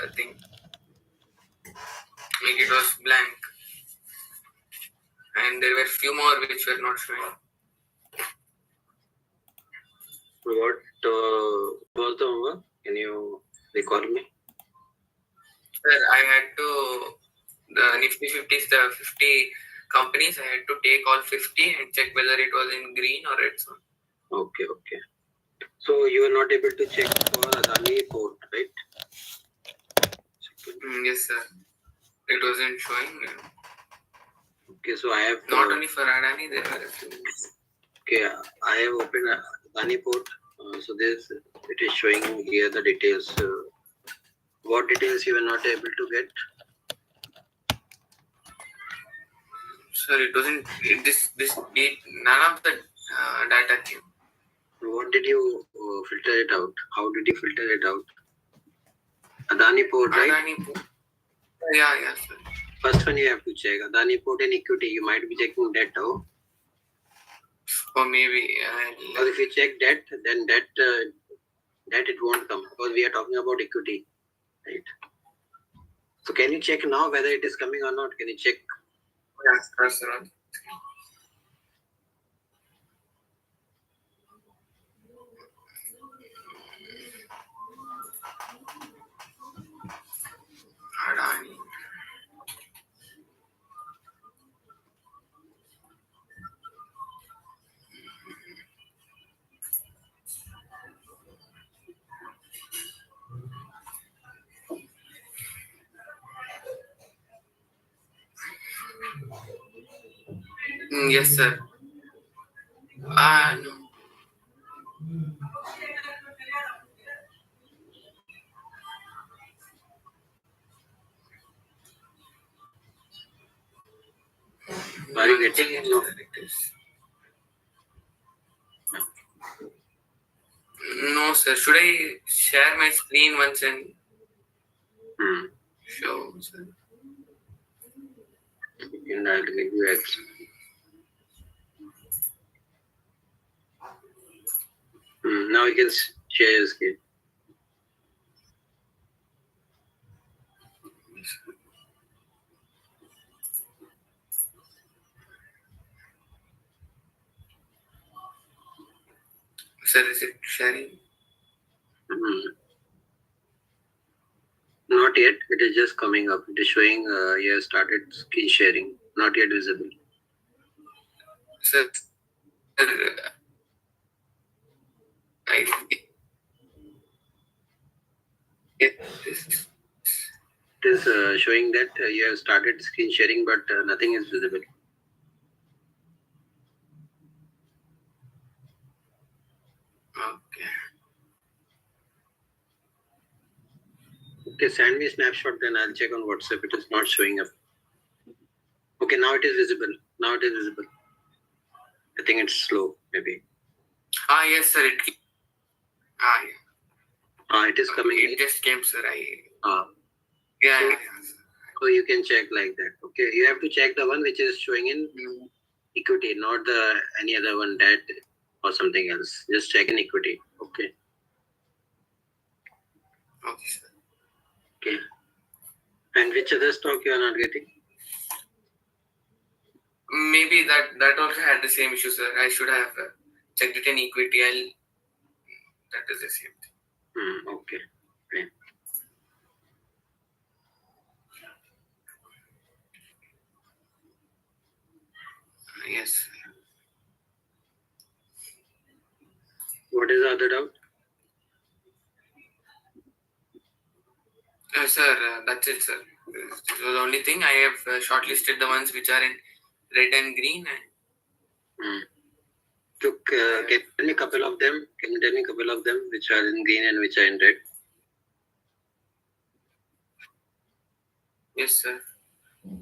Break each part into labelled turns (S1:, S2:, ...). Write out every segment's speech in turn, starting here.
S1: thing. Like it was blank. And there were few more which were not showing.
S2: What was the homework? Can you recall me?
S1: Sir, I had to, the Nifty 50, the 50 companies, I had to take all 50 and check whether it was in green or red zone.
S2: Okay. So you were not able to check for Adani Port, right?
S1: Yes, sir. It wasn't showing.
S2: Okay, so I have
S1: not only for Adani, there were a few.
S2: Okay, I have opened Adani Port. So this it is showing here the details. What details you were not able to get?
S1: Sir, it wasn't. None of the data came.
S2: What did you filter it out? How did you filter it out? Adani Port, right?
S1: Adani Port. Yeah, sir.
S2: First one you have to check. Adani Port and equity. You might be checking debt, oh?
S1: Or maybe.
S2: Because if you check debt, then debt it won't come because we are talking about equity, right? So can you check now whether it is coming or not? Can you check?
S1: Yes, sir. Adani. Yes, sir. No.
S2: Are you getting it?
S1: No, sir. Should I share my screen once and show, sir?
S2: And I'll give you X. Now you can share your screen.
S1: Sir, is it sharing?
S2: Not yet. It is just coming up. It is showing you have started screen sharing. Not yet visible.
S1: Sir, it
S2: is showing that you have started screen sharing, but nothing is visible. Okay, send me a snapshot, then I'll check on WhatsApp. It is not showing up. Okay, now it is visible. I think it's slow, maybe.
S1: Yes, sir.
S2: It is coming.
S1: It just came, sir.
S2: Yeah. So you can check like that. Okay, you have to check the one which is showing in equity, not the any other one, debt or something else. Just check in equity. Okay.
S1: Okay, sir.
S2: Okay. And which other stock you are not getting?
S1: Maybe that also had the same issue, sir. I should have checked it in equity. That is the same thing.
S2: Okay.
S1: Yes.
S2: What is the other doubt?
S1: Sir, that's it, sir. This was the only thing. I have shortlisted the ones which are in red and green.
S2: Can you tell me a couple of them? Can you tell me a couple of them which are in green and which are in red?
S1: Yes, sir.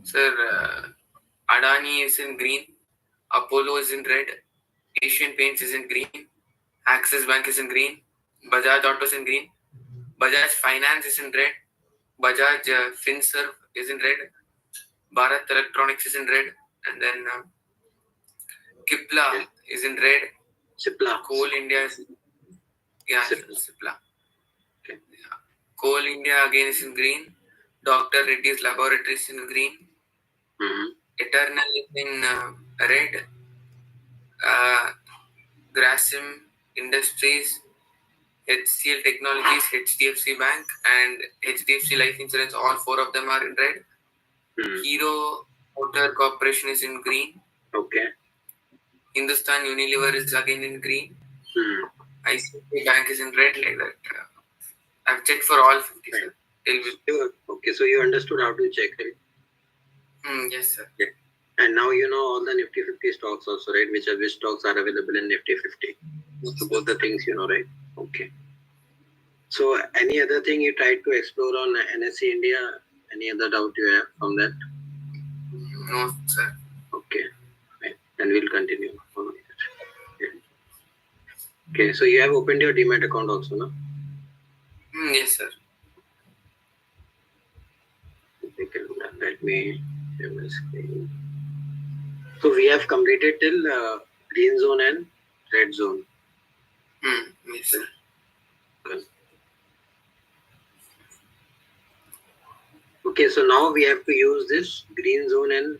S1: Sir, Adani is in green. Apollo is in red. Asian Paints is in green. Axis Bank is in green. Bajaj Auto is in green. Bajaj Finance is in red. Bajaj Finserv is in red. Bharat Electronics is in red. And then Kipla is in red.
S2: Cipla.
S1: Coal India is... Yeah, Cipla.
S2: Okay.
S1: Yeah. Coal India again is in green. Dr. Reddy's Laboratories in green. Eternal is in red. Grasim Industries, HCL Technologies, HDFC Bank, and HDFC Life Insurance, all four of them are in red. Hero Motor Corporation is in green.
S2: Okay.
S1: Hindustan Unilever is again in green. ICICI Bank is in red, like that. I've checked for all 50, sir.
S2: Okay, so you understood how to check, right?
S1: Yes, sir.
S2: Yeah. And now you know all the Nifty 50 stocks also, right? Which stocks are available in Nifty 50. So both the things you know, right? Okay. So any other thing you tried to explore on NSE India? Any other doubt you have from that?
S1: No, sir.
S2: Okay. Right. And we'll continue. Okay, so you have opened your Demat account also, no?
S1: Yes, sir.
S2: Let me share my screen. So we have completed till green zone and red zone.
S1: Yes, sir.
S2: Good. Okay, so now we have to use this green zone and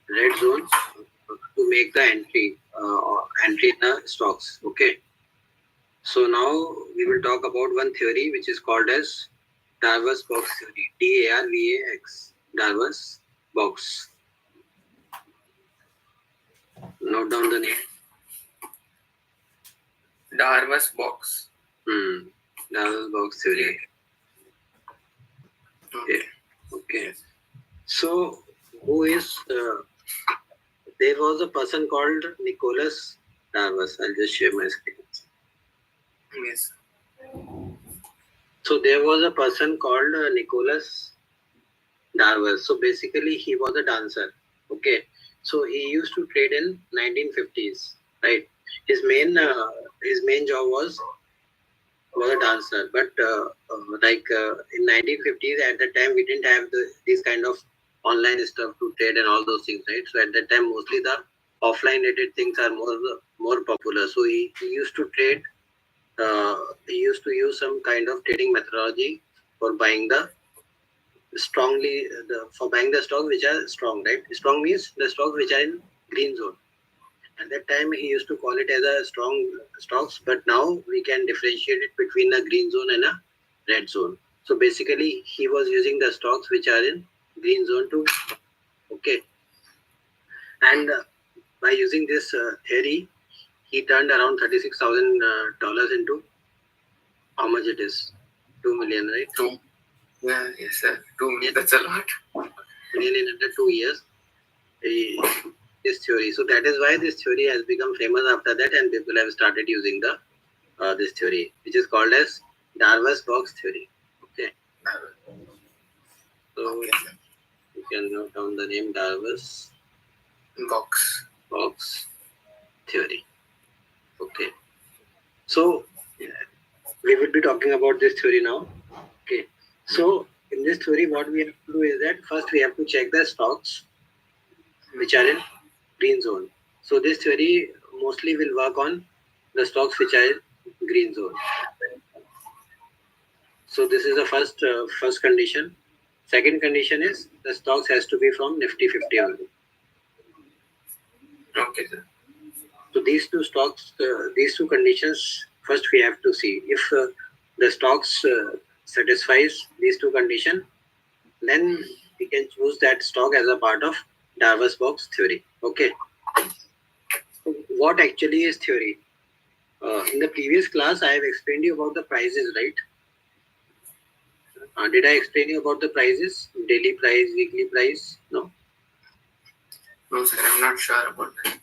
S2: red zone to make the entry in the stocks. Okay. So now we will talk about one theory which is called as Darvas box theory. DARVAX. Darvas box. Note down the name.
S1: Darvas box.
S2: Darvas box theory. Okay. So who is? There was a person called Nicholas Darvas. I'll just share my screen.
S1: Yes.
S2: So there was a person called Nicholas Darvas. So basically, he was a dancer. Okay. So he used to trade in 1950s. Right. His main job was a dancer. But in 1950s, at that time, we didn't have these kind of online stuff to trade and all those things. Right. So at that time, mostly the offline related things are more popular. So he used to trade. He used to use some kind of trading methodology for buying the stocks which are strong, right? Strong means the stocks which are in green zone. At that time, he used to call it as a strong stocks, but now we can differentiate it between a green zone and a red zone. So basically, he was using the stocks which are in green zone too. Okay. And by using this theory, he turned around $36,000 into how much it is? 2 million, right?
S1: Yeah, yes, sir. 2 million, that's a lot.
S2: Million in under 2 years. This theory. So that is why this theory has become famous after that, and people have started using this theory, which is called as Darvas box theory. Okay. So you can note down the name Darvas box theory. Okay. So we will be talking about this theory now. Okay. So in this theory, what we have to do is that first we have to check the stocks which are in green zone. So this theory mostly will work on the stocks which are in green zone. So this is the first condition. Second condition is the stocks has to be from Nifty 50 only.
S1: Okay, sir.
S2: So these two conditions, first we have to see if the stocks satisfies these two conditions, then we can choose that stock as a part of Darvas box theory. Okay. What actually is theory? In the previous class, I have explained you about the prices, right? Did I explain you about the prices? Daily price, weekly price? No?
S1: No, sir, I'm not sure about that.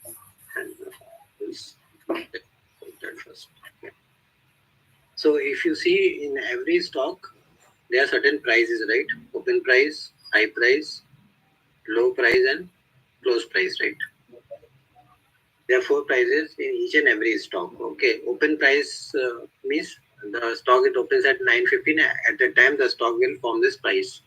S2: So if you see in every stock, there are certain prices, right? Open price, high price, low price, and close price, right? There are 4 prices in each and every stock. Okay, open price means the stock it opens at 9:15. At that time, the stock will form this price.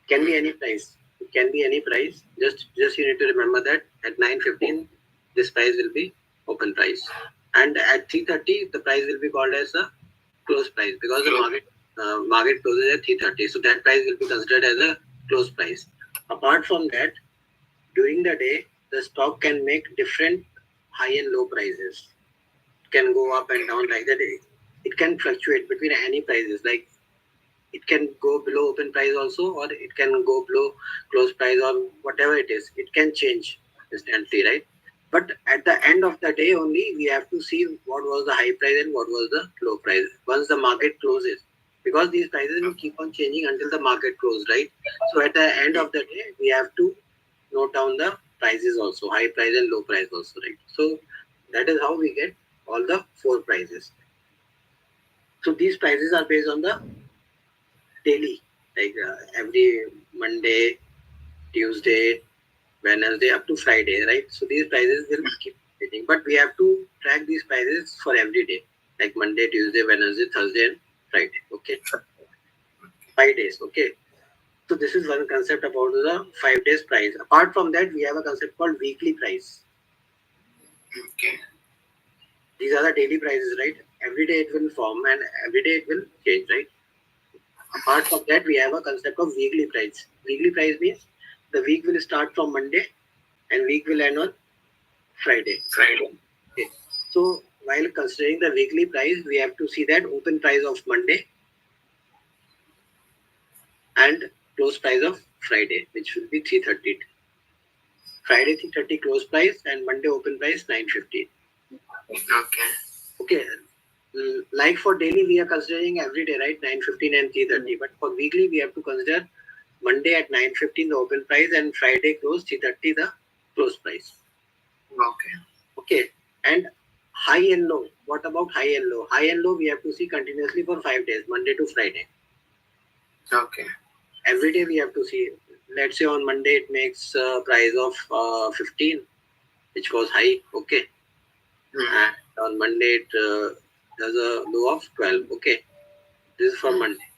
S2: Can be any price. It can be any price. Just you need to remember that at 9:15, this price will be open price, and at 3:30, the price will be called as a close price because the market market closes at 3:30. So that price will be considered as a close price. Apart from that, during the day, the stock can make different high and low prices. It can go up and down like that. It can fluctuate between any prices. Like it can go below open price also, or it can go below close price, or whatever it is. It can change instantly, right? But at the end of the day only, we have to see what was the high price and what was the low price once the market closes. Because these prices will keep on changing until the market closes, right? So at the end of the day, we have to note down the prices also, high price and low price also, right? So that is how we get all the four prices. So these prices are based on the daily, like every Monday, Tuesday, Wednesday up to Friday, right? So these prices will keep changing, but we have to track these prices for every day, like Monday, Tuesday, Wednesday, Thursday, and Friday. Okay, 5 days. Okay, so this is one concept about the 5 days price. Apart from that, we have a concept called weekly price.
S1: Okay.
S2: These are the daily prices, right? Every day it will form and every day it will change, right? Apart from that, we have a concept of weekly price. Weekly price means the week will start from Monday and week will end on Friday. Okay. So while considering the weekly price, we have to see that open price of Monday and close price of Friday, which will be 3:30. Friday 3:30 close price and Monday open price 9:50.
S1: Okay.
S2: Okay. Like for daily, we are considering every day, right? 9:15 and 3:30. But for weekly, we have to consider Monday at 9:15 the open price and Friday close 3:30 the close price.
S1: Okay.
S2: Okay. And high and low. What about high and low? High and low we have to see continuously for 5 days, Monday to Friday.
S1: Okay.
S2: Every day we have to see. Let's say on Monday it makes a price of 15, which was high. Okay. And on Monday it does a low of 12. Okay. This is for Monday.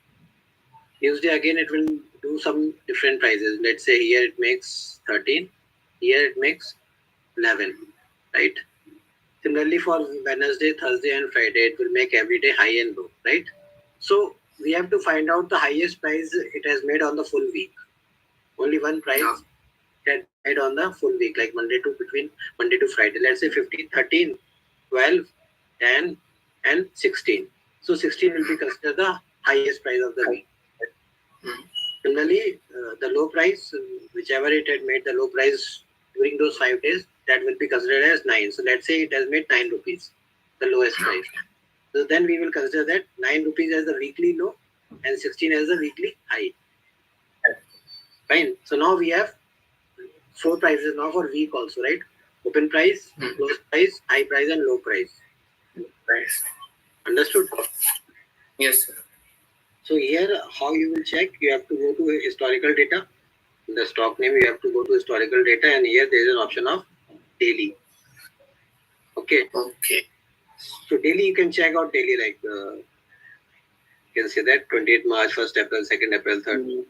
S2: Tuesday again it will do some different prices. Let's say here it makes 13. Here it makes 11. Right. Similarly, for Wednesday, Thursday, and Friday, it will make every day high and low, right? So we have to find out the highest price it has made on the full week. Only one price it had made on the full week, like between Monday to Friday. Let's say 15, 13, 12, 10, and 16. So 16 will be considered the highest price of the week. Similarly, the low price, whichever it had made the low price during those 5 days, that will be considered as 9. So let's say it has made 9 rupees, the lowest price. So then we will consider that 9 rupees as the weekly low and 16 as the weekly high. Fine. So now we have 4 prices now for week also, right? Open price, close price, high price, and low price.
S1: Price.
S2: Understood?
S1: Yes, sir.
S2: So here, how you will check? You have to go to historical data. In the stock name, you have to go to historical data, and here there is an option of daily. Okay.
S1: Okay.
S2: So daily, you can check out daily, like you can see that 28th March, 1st April, 2nd April, 3rd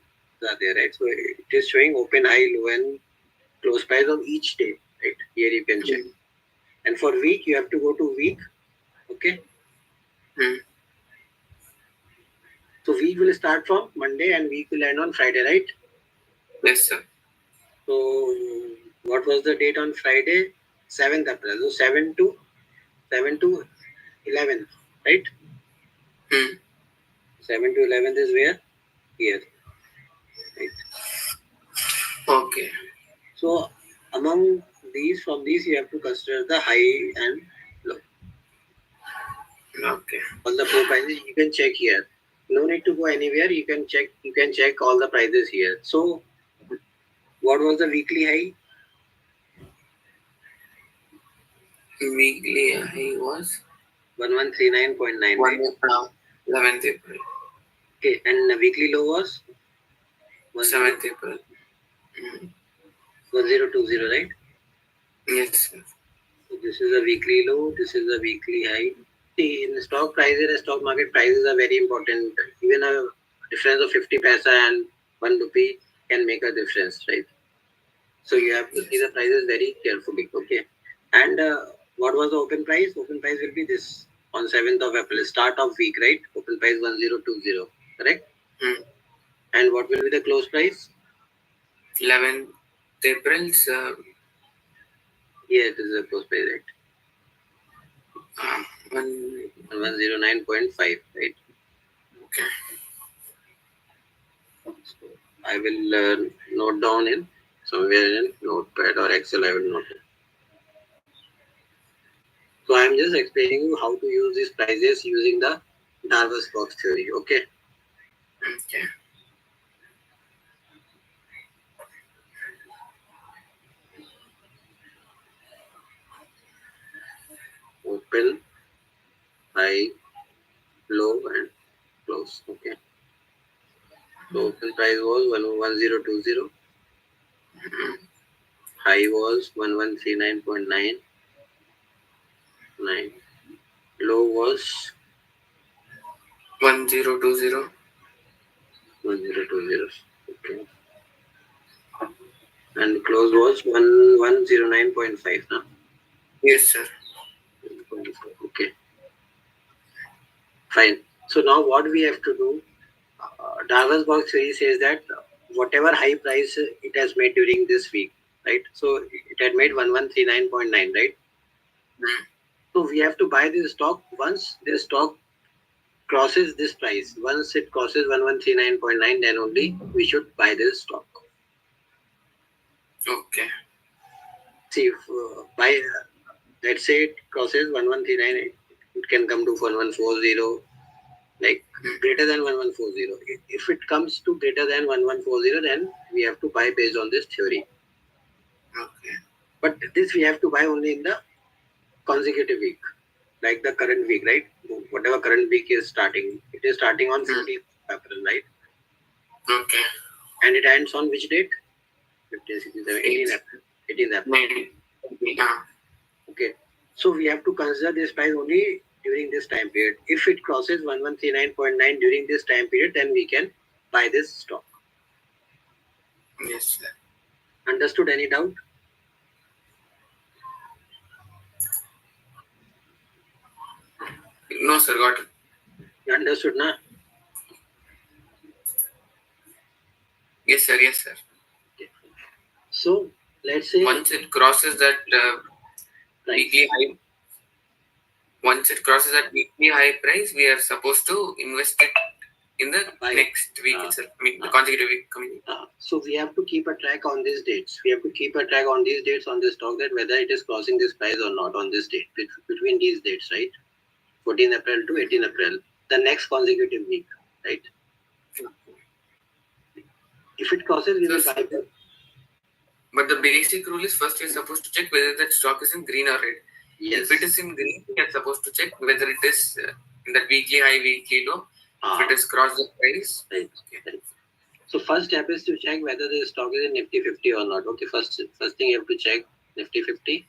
S2: are there, right? So it is showing open, high, low, and close price of each day, right? Here you can check. And for week, you have to go to week. Okay. So week will start from Monday and week will end on Friday, right?
S1: Yes, sir.
S2: So what was the date on Friday? 7th April. So 7 to 11th, right? 7 to 11th is where? Here. Right.
S1: Okay.
S2: So among these, from these you have to consider the high and low.
S1: Okay.
S2: All the 4 prices you can check here. No need to go anywhere. You can check all the prices here. So what was the weekly high?
S1: Weekly high was
S2: 1139.99.
S1: 11th April.
S2: Okay, and the weekly low was
S1: 7th April.
S2: 1020, right?
S1: Yes, sir.
S2: So this is a weekly low, this is a weekly high. See, in stock prices and stock market prices are very important. Even a difference of 50 paisa and 1 rupee can make a difference, right? So you have to see the prices very carefully, okay? And what was the open price? Open price will be this. on 7th of April, start of week, right? Open price 1020, correct? And what will be the close price?
S1: 11th April.
S2: Yeah, it is a close price, right? 109.5, right?
S1: Okay.
S2: So I will note down in somewhere in Notepad or Excel. I will note it. So I am just explaining you how to use these prices using the Darvas box theory. Okay.
S1: Okay.
S2: Open, high, low, and close. Okay. So open price was 1020. High was 1139.99. Low was
S1: 1020.
S2: 1020. Okay. And close was 1109.5. Huh?
S1: Yes, sir.
S2: Okay. Fine. So now what we have to do, Darvas box theory says that whatever high price it has made during this week, right? So it had made 1139.9, right? So we have to buy this stock once this stock crosses this price. Once it crosses 1139.9, then only we should buy this stock.
S1: Okay.
S2: See, if let's say it crosses 1139, it can come to 1140, like greater than 1140. If it comes to greater than 1140, then we have to buy based on this theory.
S1: Okay.
S2: But this we have to buy only in the consecutive week, like the current week, right? Whatever current week is starting, it is starting on 14th April, right?
S1: Okay.
S2: And it ends on which date? 15, 16, 17, 18 April. 18th April.
S1: Yeah.
S2: Okay. So we have to consider this price only during this time period. If it crosses 1139.9 during this time period, then we can buy this stock.
S1: Yes, sir.
S2: Understood? Any doubt?
S1: No, sir. Got it.
S2: You understood, na?
S1: Yes, sir. Yes, sir.
S2: Okay. So let's say
S1: once it crosses that weekly high, once it crosses that weekly high price, we are supposed to invest it in the next week itself. I mean, the consecutive week coming.
S2: So we have to keep a track on these dates. We have to keep a track on these dates on this stock, that whether it is crossing this price or not on this date, between these dates, right? 14 April to 18 April, the next consecutive week, right? If it crosses, we will buy it.
S1: But the basic rule is first you're supposed to check whether that stock is in green or red.
S2: Yes.
S1: If it is in green, you're supposed to check whether it is in that weekly high, weekly low. If it is crossed the price.
S2: Right. Okay. So first step is to check whether the stock is in Nifty 50 or not. Okay, first thing you have to check Nifty 50.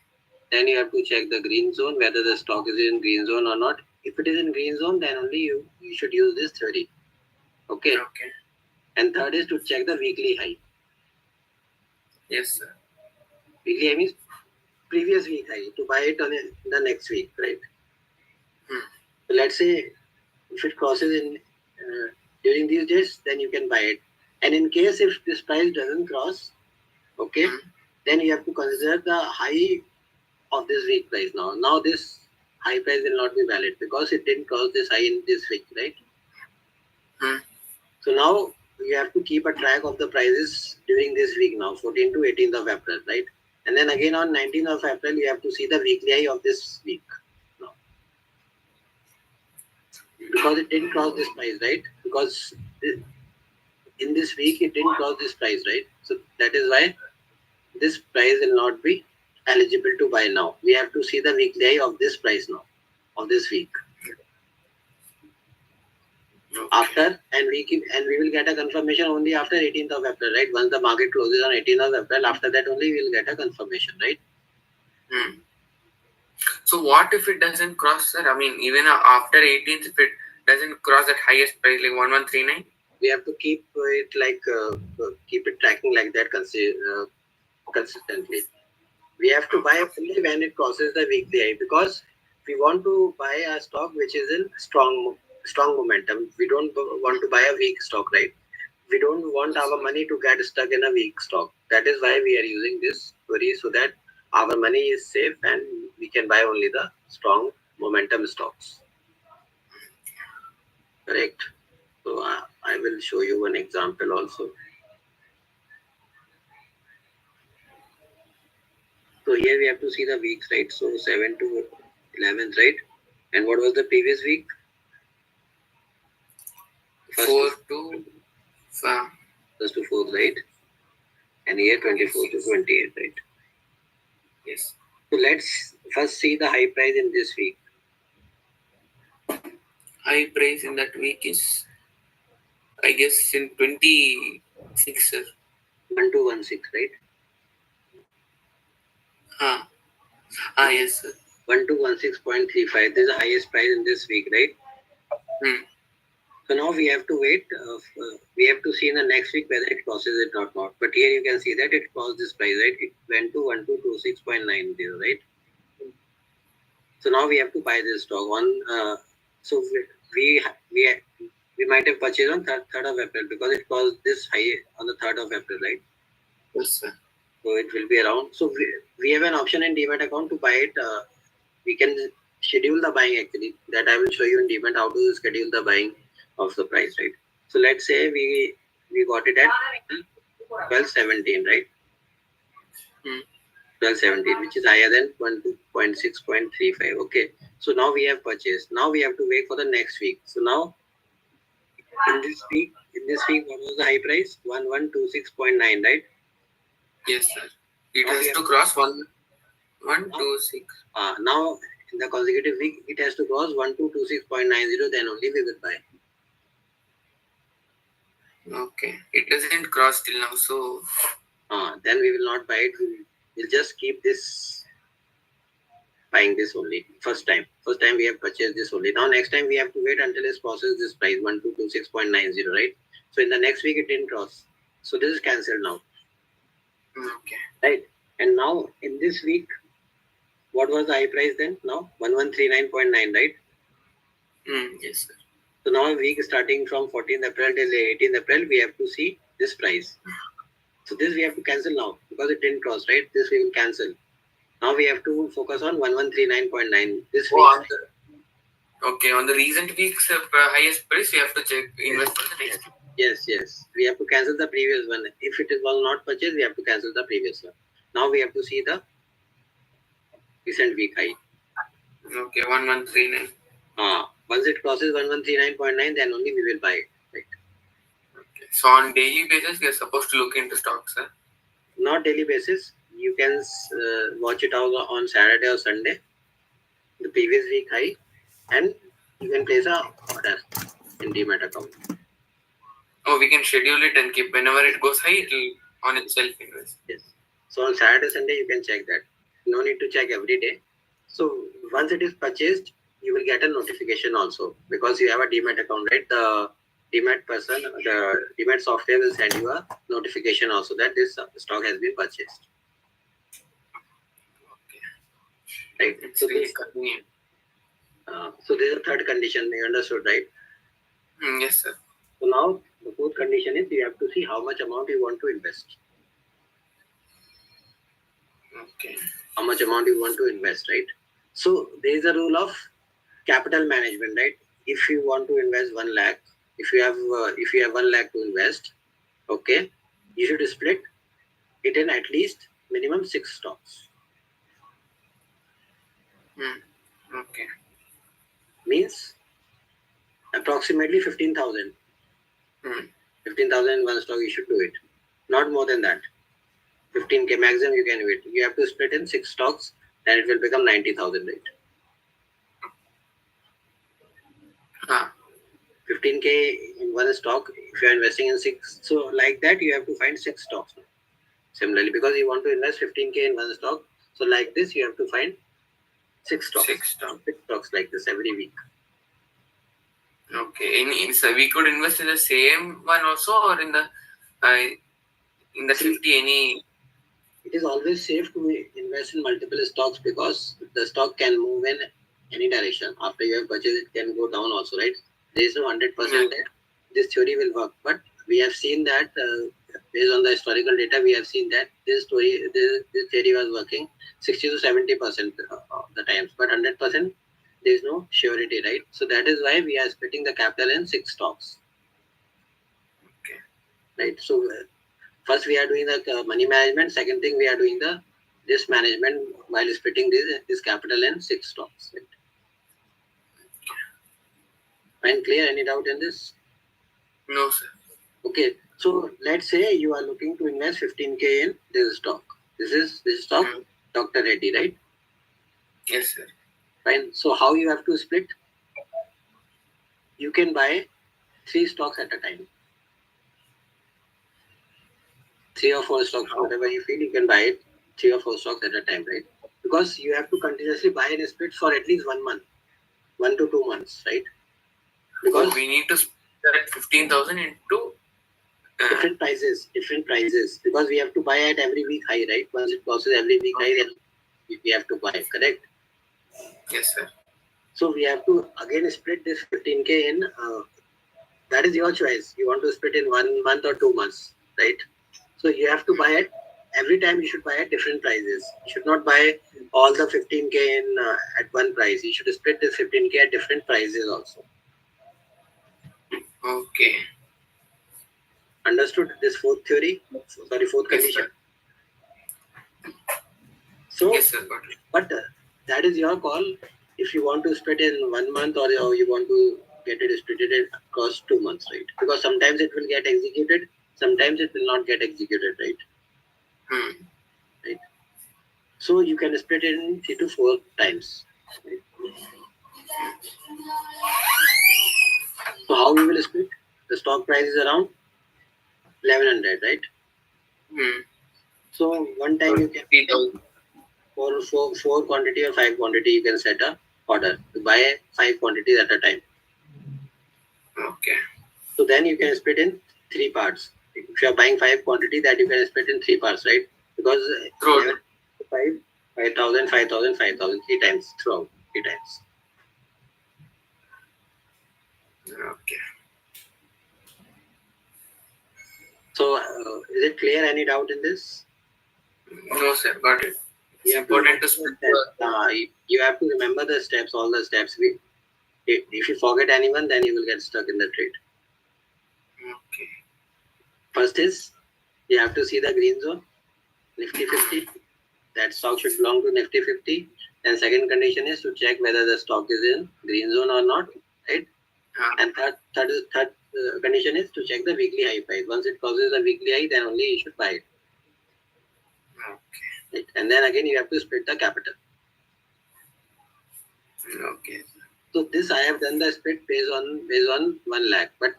S2: Then you have to check the green zone, whether the stock is in green zone or not. If it is in green zone, then only you should use this theory. Okay.
S1: Okay.
S2: And third is to check the weekly high.
S1: Yes, sir.
S2: Weekly high means previous week high, to buy it on the next week, right? So let's say if it crosses in during these days, then you can buy it. And in case if this price doesn't cross, okay, then you have to consider the high of this week price now. Now this high price will not be valid because it didn't cross this high in this week, right? So now you have to keep a track of the prices during this week now, 14th to 18th of April, right? And then again on 19th of April, you have to see the weekly high of this week now. Because it didn't cross this price, right? Because in this week, it didn't cross this price, right? So that is why this price will not be eligible to buy now. We have to see the weekly high of this price now, of this week. Okay. After, and we will get a confirmation only after 18th of April, right? Once the market closes on 18th of April, after that only we will get a confirmation, right?
S1: So what if it doesn't cross, sir? I mean, even after 18th, if it doesn't cross that highest price, like 1139?
S2: We have to keep it like, keep it tracking like that consistently. We have to buy only when it crosses the weekly high, because we want to buy a stock which is in strong momentum. We don't want to buy a weak stock, right? We don't want our money to get stuck in a weak stock. That is why we are using this query, so that our money is safe and we can buy only the strong momentum stocks. Correct. So I will show you one example also. So here we have to see the weeks, right? So 7 to 11th, right? And what was the previous week?
S1: 1st to
S2: 4th, right? And here 24 to 28, right?
S1: Yes.
S2: So let's first see the high price in this week.
S1: High price in that week is, I guess, in 26, sir.
S2: 1216, right?
S1: Yes, sir.
S2: 1216.35. This is the highest price in this week, right? So now we have to wait. We have to see in the next week whether it crosses it or not. But here you can see that it crossed this price, right? It went to 1226.90, right? So now we have to buy this stock. So we might have purchased on 3rd of April because it was this high on the 3rd of April, right?
S1: Yes, sir.
S2: So it will be around. So we have an option in Demat account to buy it. We can schedule the buying actually. That I will show you in Demat how to schedule the buying of the price, right? So let's say we got it at 1217, right? 1217, which is higher than 12.6.35. Okay. So now we have purchased. Now we have to wait for the next week. So now in this week, what was the high price? 1126.9, right?
S1: Yes, sir. It has to cross 1126.
S2: Now in the consecutive week, it has to cross 1226.90. Then only we will buy.
S1: Okay. It doesn't cross till now, so
S2: then we will not buy it. We'll just keep this, buying this only. First time we have purchased this only. Now next time we have to wait until it crosses this price 1226.90, right? So in the next week it didn't cross. So this is cancelled now.
S1: okay.
S2: Right. And now in this week, what was the high price then? Now 1139.9, right?
S1: Yes, sir.
S2: So now a week starting from 14th April till 18th April, we have to see this price. So this we have to cancel now because it didn't cross, right? This we will cancel. Now we have to focus on 1139.9. This week.
S1: Okay, on the recent week's highest price, we have to check invest for the next.
S2: Yes. We have to cancel the previous one. If it was not purchased, we have to cancel the previous one. Now we have to see the recent week high.
S1: Okay, 1139.
S2: Once it crosses 1139.9, then only we will buy it. Right.
S1: Okay. So on daily basis, we are supposed to look into stocks, sir?
S2: Not daily basis. You can watch it out on Saturday or Sunday, the previous week high, and you can place a order in Demat account.
S1: Oh, we can schedule it and keep whenever it goes high, it will on itself invest.
S2: Yes. So on Saturday, Sunday, you can check that. No need to check every day. So once it is purchased, you will get a notification also because you have a Demat account, right? The Demat person, the Demat software will send you a notification also that this stock has been purchased.
S1: Okay. Right. It's really convenient.
S2: So this is the third condition. You understood, right?
S1: Yes, sir.
S2: So now the fourth condition is you have to see how much amount you want to invest.
S1: Okay.
S2: How much amount you want to invest, right? So there is a rule of capital management, right? If you want to invest 1 lakh, if you have 1 lakh to invest, okay, you should split it in at least minimum 6 stocks.
S1: Okay.
S2: Means approximately 15,000. 15,000 in one stock, you should do it. Not more than that. 15K maximum you can do it. You have to split in 6 stocks, then it will become 90,000, right? 15K in one stock, if you are investing in 6, so like that you have to find 6 stocks. Similarly, because you want to invest 15K in one stock, so like this you have to find 6 stocks. 6 stocks like this every week.
S1: Okay. So we could invest in the same one also, or in the 50 any. It
S2: is always safe to invest in multiple stocks because the stock can move in any direction. After you have purchased, it can go down also, right? There is no 100% that this theory will work. But we have seen that based on the historical data, we have seen that this theory was working 60 to 70% of the times, but 100% there is no surety, right? So that is why we are splitting the capital in 6 stocks.
S1: Okay.
S2: Right. So first we are doing the money management. Second thing, we are doing the risk management while splitting this capital in 6 stocks. Right? Fine, clear? Any doubt in this?
S1: No, sir.
S2: Okay. So let's say you are looking to invest 15K in this stock. This stock, Dr. Reddy, right?
S1: Yes, sir.
S2: Fine. So how you have to split? You can buy 3 stocks at a time. 3 or 4 stocks, whatever you feel, you can buy it 3 or 4 stocks at a time, right? Because you have to continuously buy and split for at least 1 month, 1 to 2 months, right? Because
S1: we need to split that 15,000 into
S2: different prices, because we have to buy at every week high, right? Once it crosses every week high, then we have to buy, correct?
S1: Yes, sir.
S2: So we have to again split this 15K in, that is your choice. You want to split in 1 month or 2 months, right? So you have to buy it, every time you should buy at different prices. You should not buy all the 15K in at one price. You should split this 15K at different prices also.
S1: Okay.
S2: Understood this fourth theory? Sorry, fourth
S1: Yes,
S2: condition.
S1: sir.
S2: So,
S1: Yes, sir. Got it.
S2: but that is your call. If you want to split in 1 month or you want to get it split across 2 months, right? Because sometimes it will get executed, sometimes it will not get executed, right? Right. So you can split it in 3 to 4 times. Right? So how we will split? The stock price is around 1100, right? So one time you can four quantity or 5 quantity, you can set a order to buy 5 quantities at a time.
S1: Okay.
S2: So then you can split in 3 parts. If you are buying 5 quantity, that you can split in 3 parts, right? Because 5,000, 5,000, 5,000, 3 times throughout, 3 times.
S1: Okay.
S2: So is it clear? Any doubt in this?
S1: No, sir. Got it. It's important to split.
S2: You have to remember the steps, all the steps. If you forget anyone, then you will get stuck in the trade.
S1: Okay.
S2: First is, you have to see the green zone, Nifty 50. That stock should belong to Nifty 50. And second condition is to check whether the stock is in green zone or not, right? And third condition is to check the weekly high price. Once it crosses the weekly high, then only you should buy it.
S1: Okay.
S2: Right? And then again, you have to split the capital.
S1: Okay.
S2: So this I have done the split based on 1 lakh. But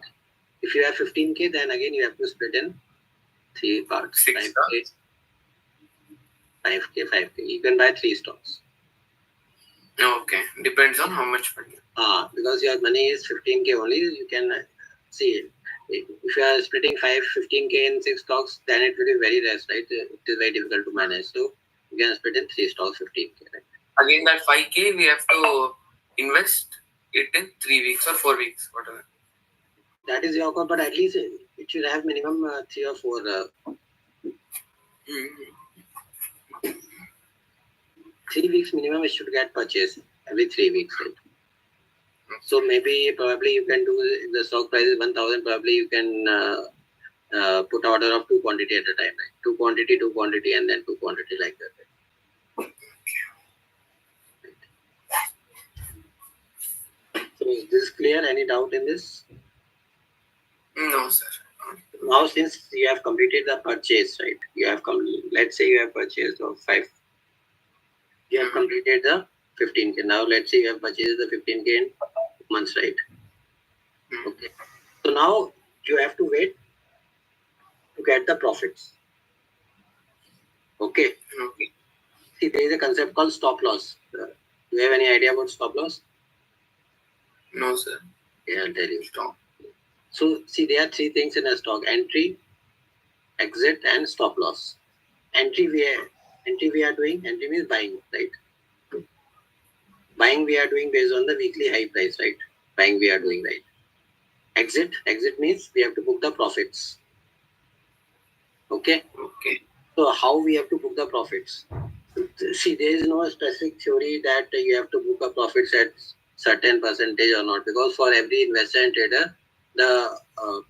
S2: if you have 15K, then again you have to split in 3 parts. 5K, 5K. You can buy 3 stocks.
S1: Okay. Depends on how much money.
S2: Because your money is 15K only, you can see it. If you are splitting 15K in 6 stocks, then it will be very less, right? It is very difficult to manage. So you can split in 3 stocks, 15K, right?
S1: Again, that 5K, we have to invest it in 3 weeks or 4 weeks, whatever.
S2: That is your call, but at least it should have minimum 3 or 4. 3 weeks minimum, it should get purchased every 3 weeks, right? So probably you can do, if the stock price is 1,000, probably you can put order of 2 quantity at a time, right? 2 quantity, and then 2 quantity like that. Right? So is this clear? Any doubt in this?
S1: No, sir.
S2: Now, since you have completed the purchase, right? Let's say you have purchased of 5. You have completed the 15K. Now, let's say you have purchased the 15K in months, right? Okay. So now you have to wait to get the profits. Okay. See, there is a concept called stop loss. Do you have any idea about stop loss?
S1: No, sir.
S2: Yeah, I'll tell you. Stop. So, see, there are 3 things in a stock: entry, exit, and stop loss. Entry we are doing. Entry means buying, right? Buying we are doing based on the weekly high price, right? Buying we are doing, right? Exit means we have to book the profits. Okay. So how we have to book the profits? See, there is no specific theory that you have to book a profits at certain percentage or not, because for every investor and trader, the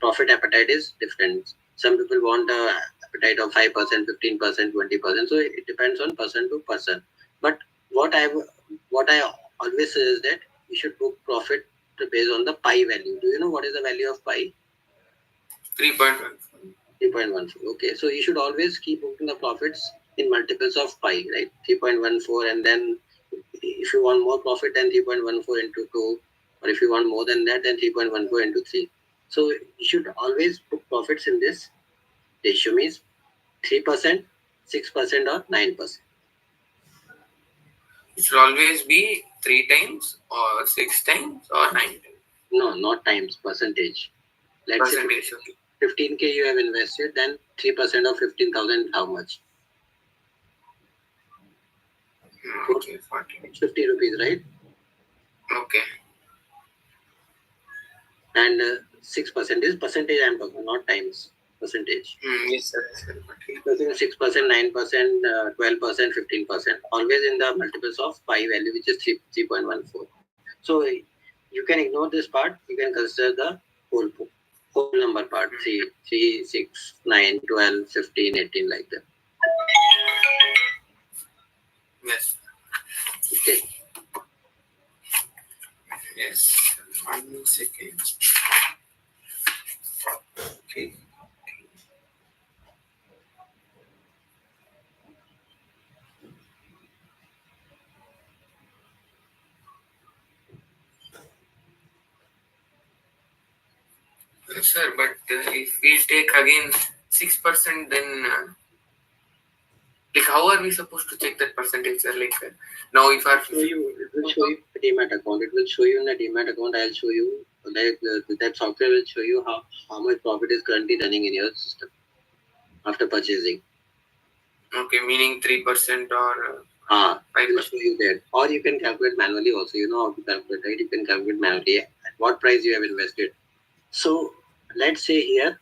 S2: profit appetite is different. Some people want a appetite of 5%, 15%, 20%. So it depends on person to person. But what I always say is that you should book profit based on the pi value. Do you know what is the value of pi?
S1: 3.1.
S2: 3.14. Okay, so you should always keep booking the profits in multiples of pi, right? 3.14, and then if you want more profit, then 3.14 into 2, or if you want more than that, then 3.14 into 3. So you should always book profits in this ratio, means 3%, 6%, or 9%.
S1: It should always be 3 times or 6 times or 9 times.
S2: No, not times, percentage. Let's
S1: Percentage.
S2: say 15K you have invested, then 3% of 15,000, how much?
S1: Okay, 40.
S2: 50 rupees, right?
S1: Okay.
S2: And 6% is percentage I'm talking, not times, percentage.
S1: Yes, sir.
S2: 6%, 9%, 12%, 15%. Always in the multiples of pi value, which is 3.14. So you can ignore this part. You can consider the whole number part, 3, 6, 9, 12, 15, 18, like that.
S1: Yes.
S2: Okay.
S1: Yes. 1 second. Okay. Sir, but if we take again 6%, then like how are we supposed to check that percentage, sir? Like now, if our
S2: it will show you the Demat account. It will show you in the Demat account. I'll show you that software will show you how much profit is currently running in your system after purchasing.
S1: Okay, meaning 3% or
S2: 5%. Will show you that, or you can calculate manually also. You know how to calculate, right? You can calculate manually at what price you have invested. So let's say here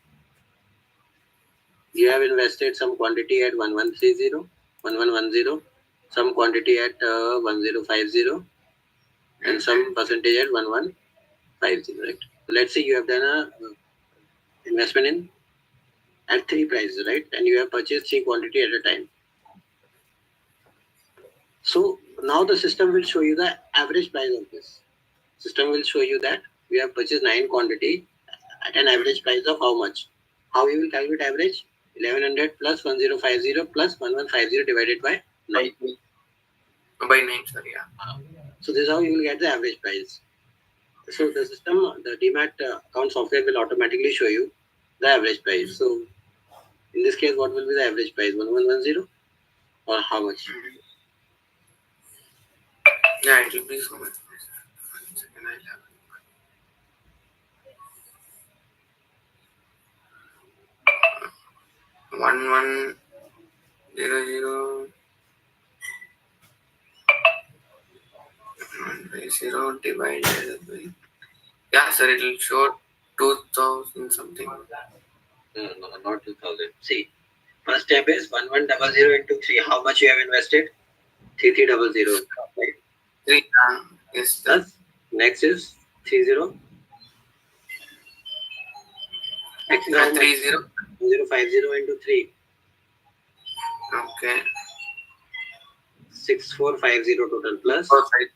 S2: you have invested some quantity at 1130, 1110, some quantity at 1050, and some percentage at 1150, right? So let's say you have done a investment at 3 prices, right? And you have purchased 3 quantity at a time. So now the system will show you the average price of this. System will show you that we have purchased 9 quantity at an average price of how much? How you will calculate average? 1100 plus 1050 plus 1150 divided by 9.
S1: By 9, sir, yeah.
S2: So this is how you will get the average price. So the system, the Demat account software will automatically show you the average price. So in this case, what will be the average price? 1110 or how much?
S1: Yeah, it will be so much. 1 second, I'll have 1100 150 divided by, yeah, sir, it will show 2000 something.
S2: No, not 2000. See, first step is 1100 into 3. How much you have invested? 3300. Right?
S1: 3. Yes.
S2: Plus next is 30. Next is
S1: 30.
S2: 1050 into 3.
S1: Okay.
S2: 6450 total plus
S1: 450.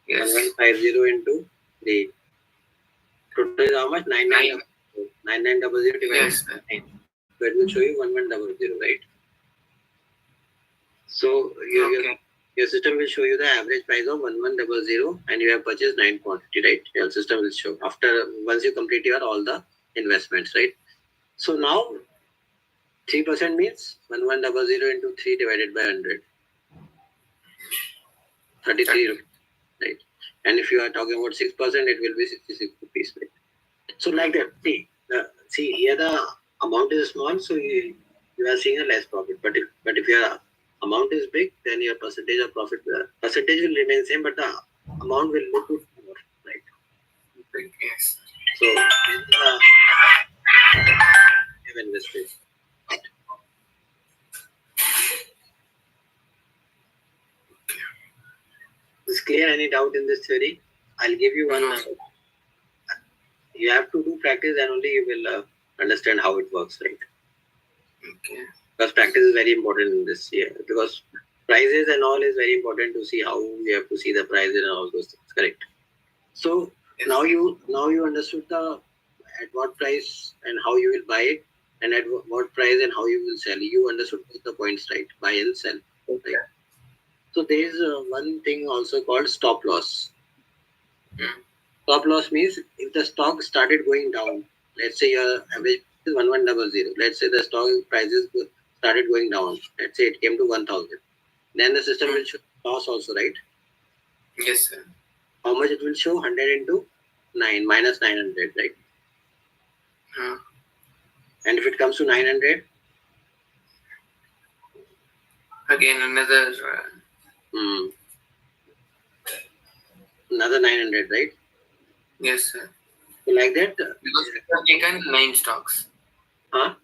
S1: Yes.
S2: 1150 into 3. Total is how much? 9900 divided
S1: Yes.
S2: by 9. So it will show you 1100, right? So your system will show you the average price of 1100, and you have purchased 9 quantity, right? Your system will show after once you complete your all the investments, right? So now 3% means 1100 into 3 divided by 100. 33 rupees, right? And if you are talking about 6%, it will be 66 rupees, right? So like that, see here the amount is small, so you are seeing a less profit. But if your amount is big, then your percentage of profit percentage will remain same, but the amount will look good more, right?
S1: Yes.
S2: So have invested. Is clear? Any doubt in this theory? I'll give you one.
S1: No.
S2: You have to do practice, and only you will understand how it works, right?
S1: Okay.
S2: Because practice is very important in this year. Because prices and all is very important to see how you have to see the prices and all those things. Correct. So
S1: Yes.
S2: now you understood the at what price and how you will buy it, and at what price and how you will sell. You understood both the points, right? Buy and sell.
S1: Okay.
S2: Right? So there is one thing also called stop loss. Stop loss means if the stock started going down, let's say your average is 1100. Let's say the stock prices started going down. Let's say it came to 1000. Then the system will show loss also, right?
S1: Yes, sir.
S2: How much it will show? 100 into 9 minus 900, right? And if it comes to 900,
S1: again another.
S2: Another 900, right?
S1: Yes, sir.
S2: So like that.
S1: Because we have taken 9 stocks.
S2: Huh?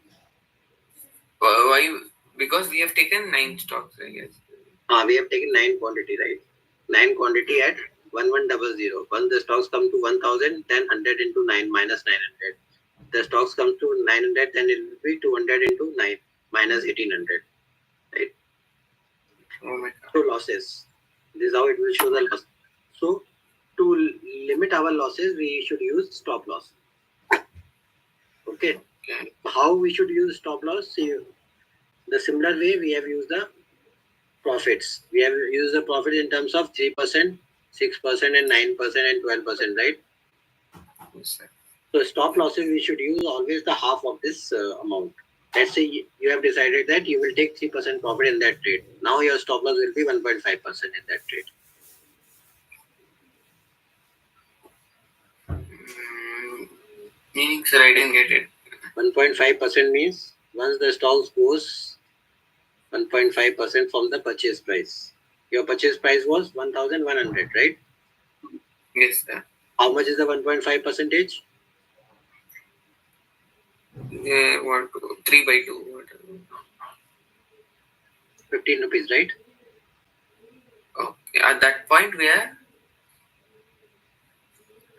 S1: Why? Because we have taken 9 stocks, I guess.
S2: We have taken 9 quantity, right? 9 quantity at 1100. Once the stocks come to 1000, then 100 into 9 minus 900. The stocks come to 900, then it will be 200 into 9 minus 1800, right?
S1: Oh my God.
S2: So losses. This is how it will show the loss. So to limit our losses, we should use stop loss. Okay. How we should use stop loss? See, the similar way we have used the profits. We have used the profit in terms of 3%, 6%, and 9% and 12%, right?
S1: Yes, sir.
S2: So stop losses, we should use always the half of this amount. Let's say you have decided that you will take 3% profit in that trade. Now your stop loss will be 1.5% in that trade.
S1: Meaning, sir, I didn't get it.
S2: 1.5% means once the stock goes 1.5% from the purchase price. Your purchase price was 1,100, right?
S1: Yes, sir.
S2: How much is the 1.5 percentage?
S1: 3 by 2.
S2: 15 rupees, right?
S1: Okay. At that point, we are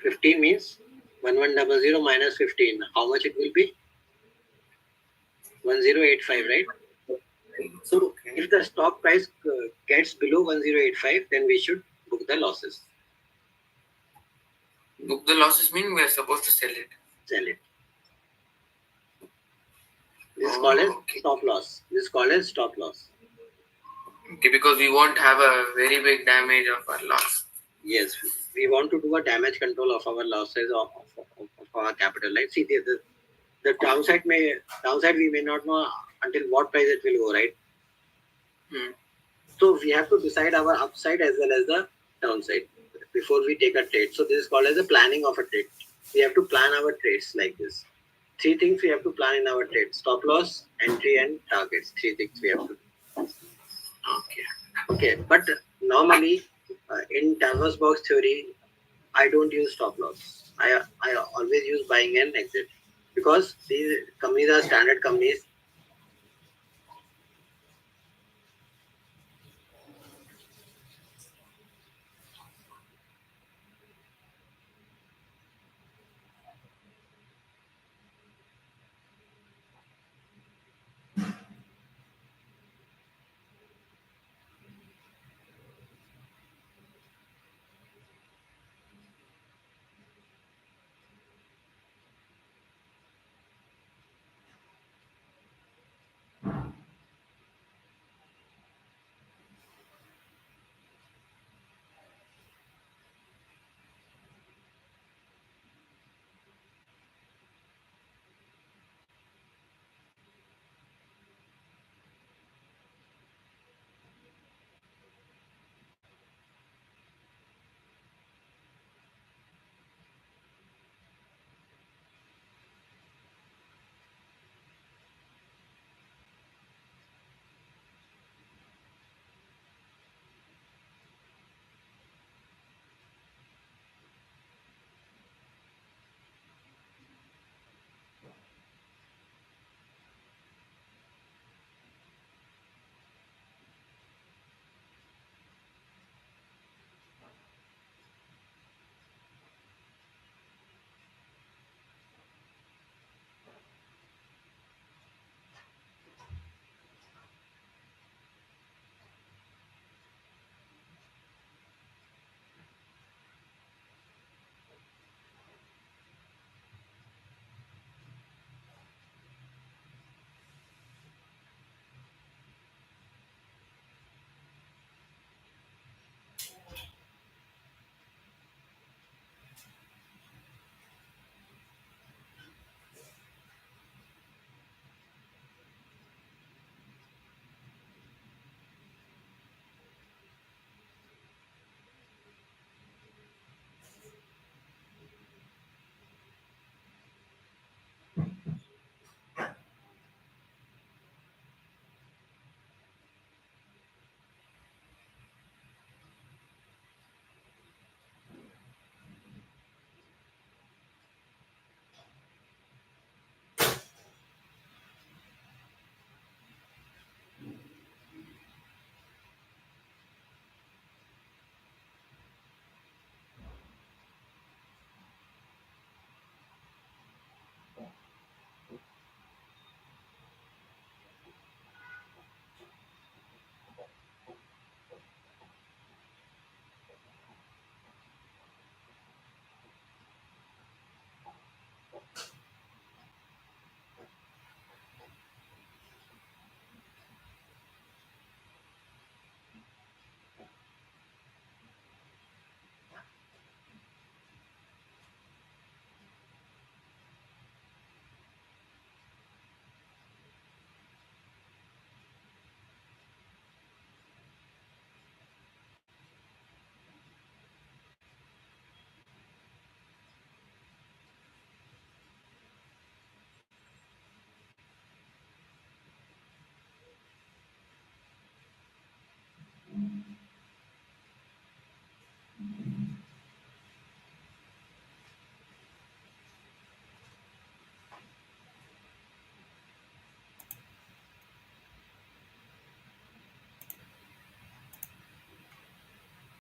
S2: 15 means 1100 minus 15. How much it will be? 1085, right? So if the stock price gets below 1085, then we should book the losses.
S1: Book the losses mean we are supposed to sell it.
S2: Sell it. This is called as stop loss. This is called as stop loss.
S1: Okay, because we won't have a very big damage of our loss.
S2: Yes, we want to do a damage control of our losses of our capital. Like, see, the downside we may not know until what price it will go, right? So we have to decide our upside as well as the downside before we take a trade. So this is called as the planning of a trade. We have to plan our trades like this. 3 things we have to plan in our trade: stop loss, entry, and targets. 3 things we have to do. Okay. But normally in canvas box theory, I don't use stop loss. I always use buying and exit, because these companies are standard companies.